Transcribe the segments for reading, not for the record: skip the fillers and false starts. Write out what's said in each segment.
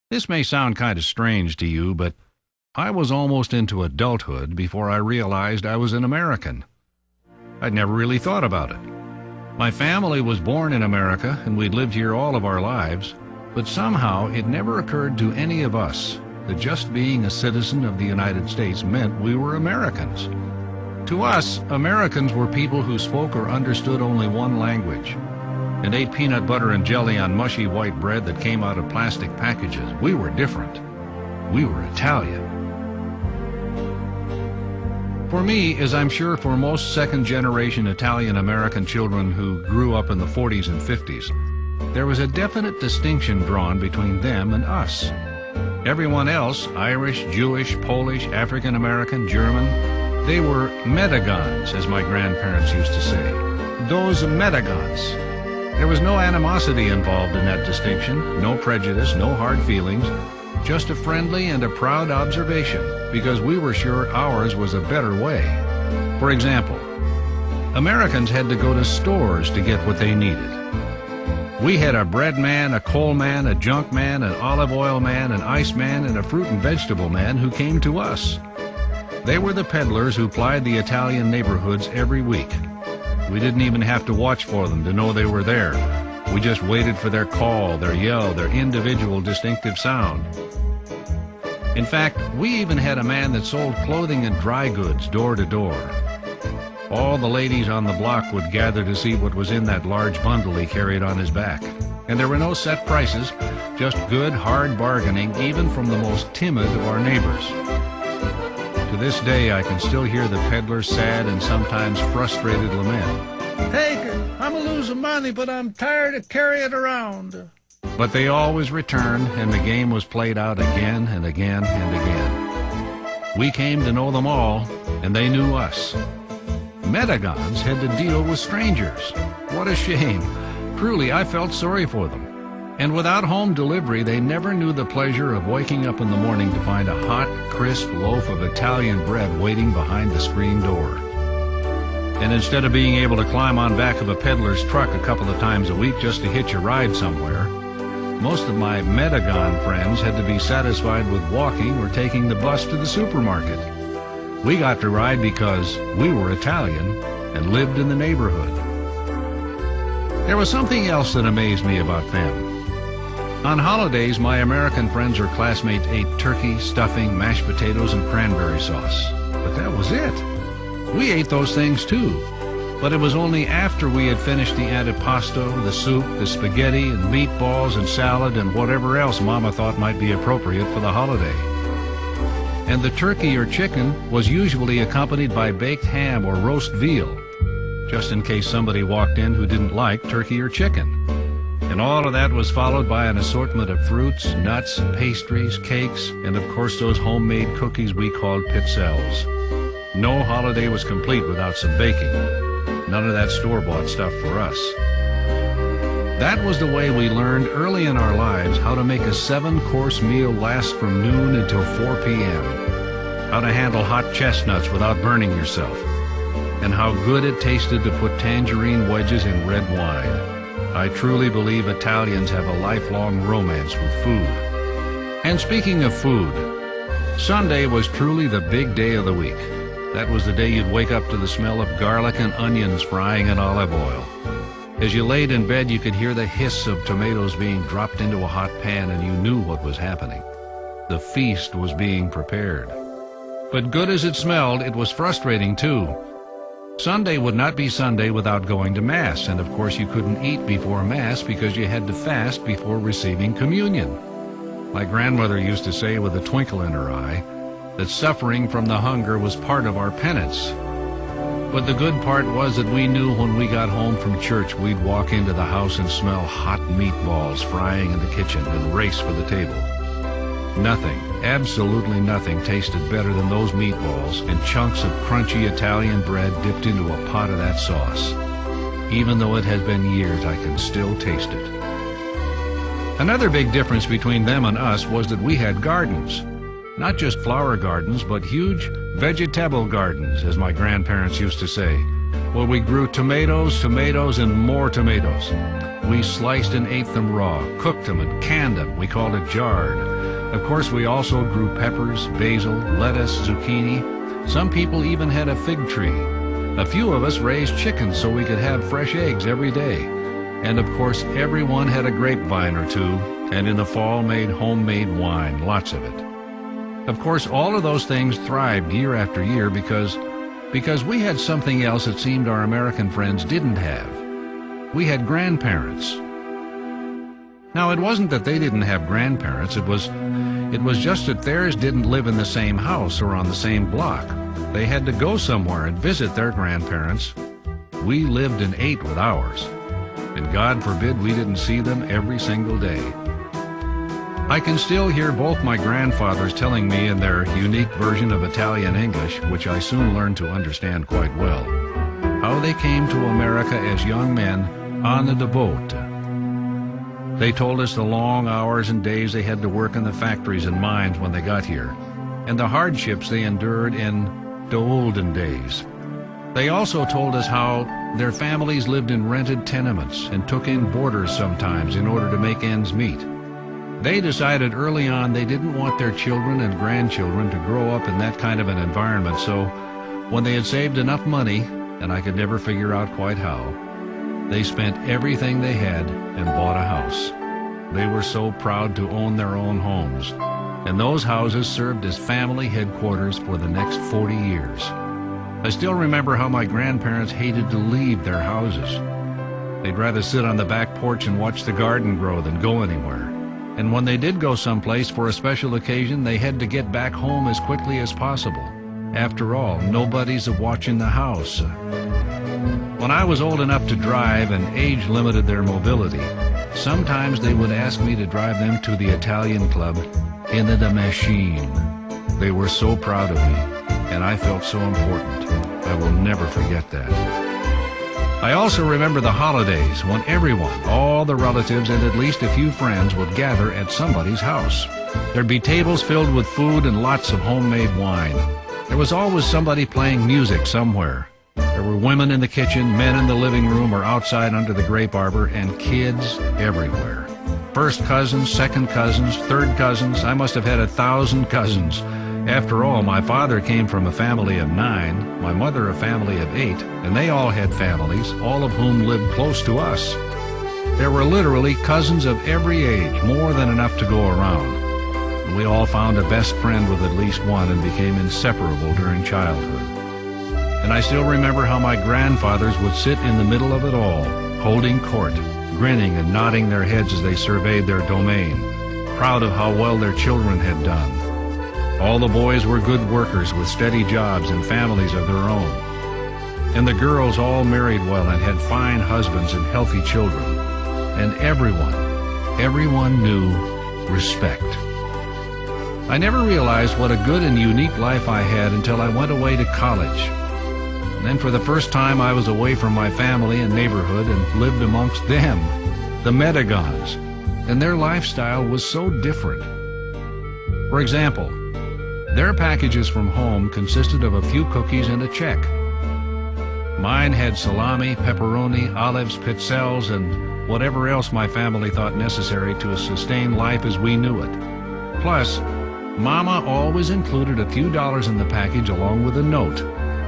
This may sound kind of strange to you, but I was almost into adulthood before I realized I was an American. I'd never really thought about it. My family was born in America, and we'd lived here all of our lives, but somehow it never occurred to any of us that just being a citizen of the United States meant we were Americans. To us, Americans were people who spoke or understood only one language and ate peanut butter and jelly on mushy white bread that came out of plastic packages. We were different. We were Italian. For me, as I'm sure for most second-generation Italian-American children who grew up in the 40s and 50s, there was a definite distinction drawn between them and us. Everyone else, Irish, Jewish, Polish, African-American, German, they were Medagons, as my grandparents used to say. Those Medagons. There was no animosity involved in that distinction, no prejudice, no hard feelings, just a friendly and a proud observation, because we were sure ours was a better way. For example, Americans had to go to stores to get what they needed. We had a bread man, a coal man, a junk man, an olive oil man, an ice man, and a fruit and vegetable man who came to us. They were the peddlers who plied the Italian neighborhoods every week. We didn't even have to watch for them to know they were there. We just waited for their call, their yell, their individual distinctive sound. In fact, we even had a man that sold clothing and dry goods door to door. All the ladies on the block would gather to see what was in that large bundle he carried on his back. And there were no set prices, just good, hard bargaining, even from the most timid of our neighbors. To this day, I can still hear the peddler's sad and sometimes frustrated lament. "Hey, I'm a-losing money, but I'm tired of carrying it around." But they always returned, and the game was played out again and again and again. We came to know them all, and they knew us. Medagons had to deal with strangers. What a shame. Truly, I felt sorry for them. And without home delivery, they never knew the pleasure of waking up in the morning to find a hot, crisp loaf of Italian bread waiting behind the screen door. And instead of being able to climb on back of a peddler's truck a couple of times a week just to hitch a ride somewhere, most of my Medagon friends had to be satisfied with walking or taking the bus to the supermarket. We got to ride because we were Italian and lived in the neighborhood. There was something else that amazed me about them. On holidays, my American friends or classmates ate turkey, stuffing, mashed potatoes, and cranberry sauce. But that was it. We ate those things too. But it was only after we had finished the antipasto, the soup, the spaghetti, and meatballs and salad and whatever else Mama thought might be appropriate for the holiday. And the turkey or chicken was usually accompanied by baked ham or roast veal, just in case somebody walked in who didn't like turkey or chicken. And all of that was followed by an assortment of fruits, nuts, pastries, cakes, and of course those homemade cookies we called pizzelles. No holiday was complete without some baking. None of that store-bought stuff for us. That was the way we learned early in our lives how to make a 7-course meal last from noon until 4 p.m., how to handle hot chestnuts without burning yourself, and how good it tasted to put tangerine wedges in red wine. I truly believe Italians have a lifelong romance with food. And speaking of food, Sunday was truly the big day of the week. That was the day you'd wake up to the smell of garlic and onions frying in olive oil. As you laid in bed, you could hear the hiss of tomatoes being dropped into a hot pan, and you knew what was happening. The feast was being prepared. But good as it smelled, it was frustrating too. Sunday would not be Sunday without going to Mass, and of course you couldn't eat before Mass because you had to fast before receiving communion. My grandmother used to say with a twinkle in her eye that suffering from the hunger was part of our penance. But the good part was that we knew when we got home from church we'd walk into the house and smell hot meatballs frying in the kitchen and race for the table. Nothing, absolutely nothing tasted better than those meatballs and chunks of crunchy Italian bread dipped into a pot of that sauce. Even though it has been years, I can still taste it. Another big difference between them and us was that we had gardens. Not just flower gardens, but huge vegetable gardens, as my grandparents used to say, Well, we grew tomatoes, and more tomatoes. We sliced and ate them raw, cooked them and canned them. We called it jarred. Of course, we also grew peppers, basil, lettuce, zucchini. Some people even had a fig tree. A few of us raised chickens so we could have fresh eggs every day. And of course, everyone had a grapevine or two, and in the fall made homemade wine, lots of it. Of course, all of those things thrived year after year because we had something else that seemed our American friends didn't have. We had grandparents. Now, it wasn't that they didn't have grandparents. It was just that theirs didn't live in the same house or on the same block. They had to go somewhere and visit their grandparents. We lived and ate with ours. And God forbid we didn't see them every single day. I can still hear both my grandfathers telling me in their unique version of Italian English, which I soon learned to understand quite well, how they came to America as young men on the boat. They told us the long hours and days they had to work in the factories and mines when they got here, and the hardships they endured in the olden days. They also told us how their families lived in rented tenements and took in boarders sometimes in order to make ends meet. They decided early on they didn't want their children and grandchildren to grow up in that kind of an environment, so when they had saved enough money, and I could never figure out quite how, they spent everything they had and bought a house. They were so proud to own their own homes, and those houses served as family headquarters for the next 40 years. I still remember how my grandparents hated to leave their houses. They'd rather sit on the back porch and watch the garden grow than go anywhere. And when they did go someplace for a special occasion, they had to get back home as quickly as possible. After all, nobody's watching the house. When I was old enough to drive and age limited their mobility, sometimes they would ask me to drive them to the Italian club in the machine. They were so proud of me, and I felt so important. I will never forget that. I also remember the holidays when everyone, all the relatives and at least a few friends would gather at somebody's house. There'd be tables filled with food and lots of homemade wine. There was always somebody playing music somewhere. There were women in the kitchen, men in the living room or outside under the grape arbor, and kids everywhere. First cousins, second cousins, third cousins. I must have had 1,000 cousins. After all, my father came from a family of 9, my mother a family of 8, and they all had families, all of whom lived close to us. There were literally cousins of every age, more than enough to go around. And we all found a best friend with at least one and became inseparable during childhood. And I still remember how my grandfathers would sit in the middle of it all, holding court, grinning and nodding their heads as they surveyed their domain, proud of how well their children had done. All the boys were good workers with steady jobs and families of their own. And the girls all married well and had fine husbands and healthy children. And everyone knew respect. I never realized what a good and unique life I had until I went away to college. And then for the first time I was away from my family and neighborhood and lived amongst them, the Medagons. And their lifestyle was so different. For example, their packages from home consisted of a few cookies and a check. Mine had salami, pepperoni, olives, pizzelles, and whatever else my family thought necessary to sustain life as we knew it. Plus, Mama always included a few dollars in the package along with a note,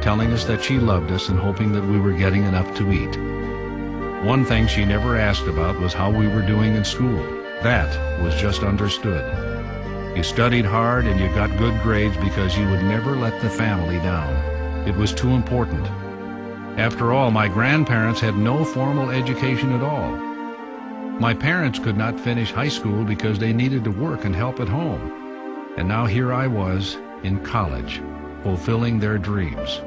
telling us that she loved us and hoping that we were getting enough to eat. One thing she never asked about was how we were doing in school. That was just understood. You studied hard and you got good grades because you would never let the family down. It was too important. After all, my grandparents had no formal education at all. My parents could not finish high school because they needed to work and help at home. And now here I was in college, fulfilling their dreams.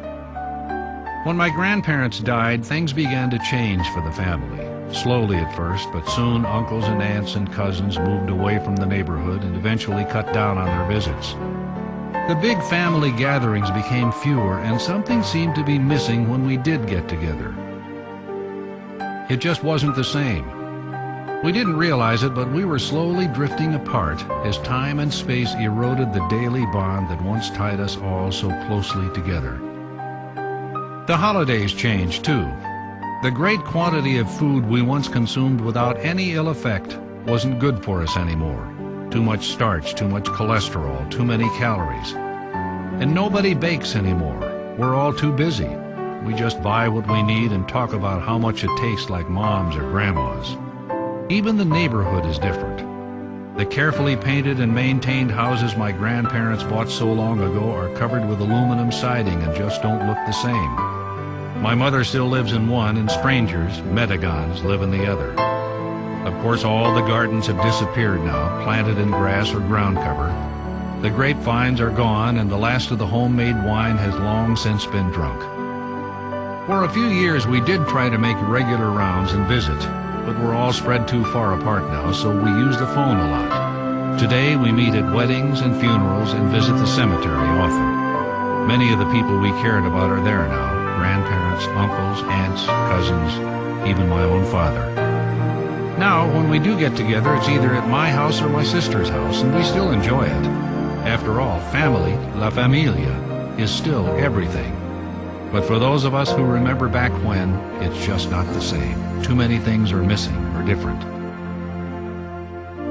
When my grandparents died, things began to change for the family. Slowly at first, but soon uncles and aunts and cousins moved away from the neighborhood and eventually cut down on their visits. The big family gatherings became fewer, and something seemed to be missing when we did get together. It just wasn't the same. We didn't realize it, but we were slowly drifting apart as time and space eroded the daily bond that once tied us all so closely together. The holidays changed too. The great quantity of food we once consumed without any ill effect wasn't good for us anymore. Too much starch, too much cholesterol, too many calories. And nobody bakes anymore. We're all too busy. We just buy what we need and talk about how much it tastes like mom's or grandma's. Even the neighborhood is different. The carefully painted and maintained houses my grandparents bought so long ago are covered with aluminum siding and just don't look the same. My mother still lives in one, and strangers, Medagons, live in the other. Of course, all the gardens have disappeared now, planted in grass or ground cover. The grapevines are gone, and the last of the homemade wine has long since been drunk. For a few years, we did try to make regular rounds and visit, but we're all spread too far apart now, so we use the phone a lot. Today, we meet at weddings and funerals and visit the cemetery often. Many of the people we cared about are there now. Grandparents, uncles, aunts, cousins, even my own father. Now, when we do get together, it's either at my house or my sister's house, and we still enjoy it. After all, family, la familia, is still everything. But for those of us who remember back when, it's just not the same. Too many things are missing or different.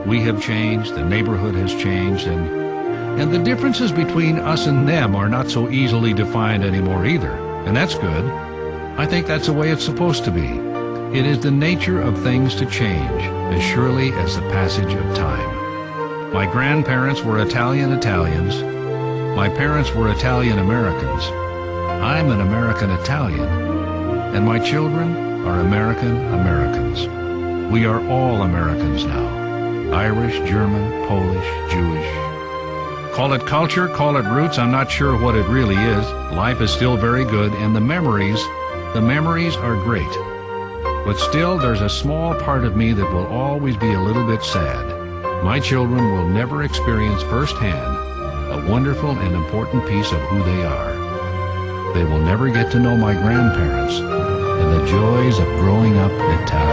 We have changed, the neighborhood has changed, and the differences between us and them are not so easily defined anymore either. And that's good. I think that's the way it's supposed to be. It is the nature of things to change, as surely as the passage of time. My grandparents were Italians. My parents were Italian-Americans. I'm an American-Italian. And my children are American-Americans. We are all Americans now. Irish, German, Polish, Jewish. Call it culture, call it roots, I'm not sure what it really is. Life is still very good, and the memories are great. But still, there's a small part of me that will always be a little bit sad. My children will never experience firsthand a wonderful and important piece of who they are. They will never get to know my grandparents and the joys of growing up Italian.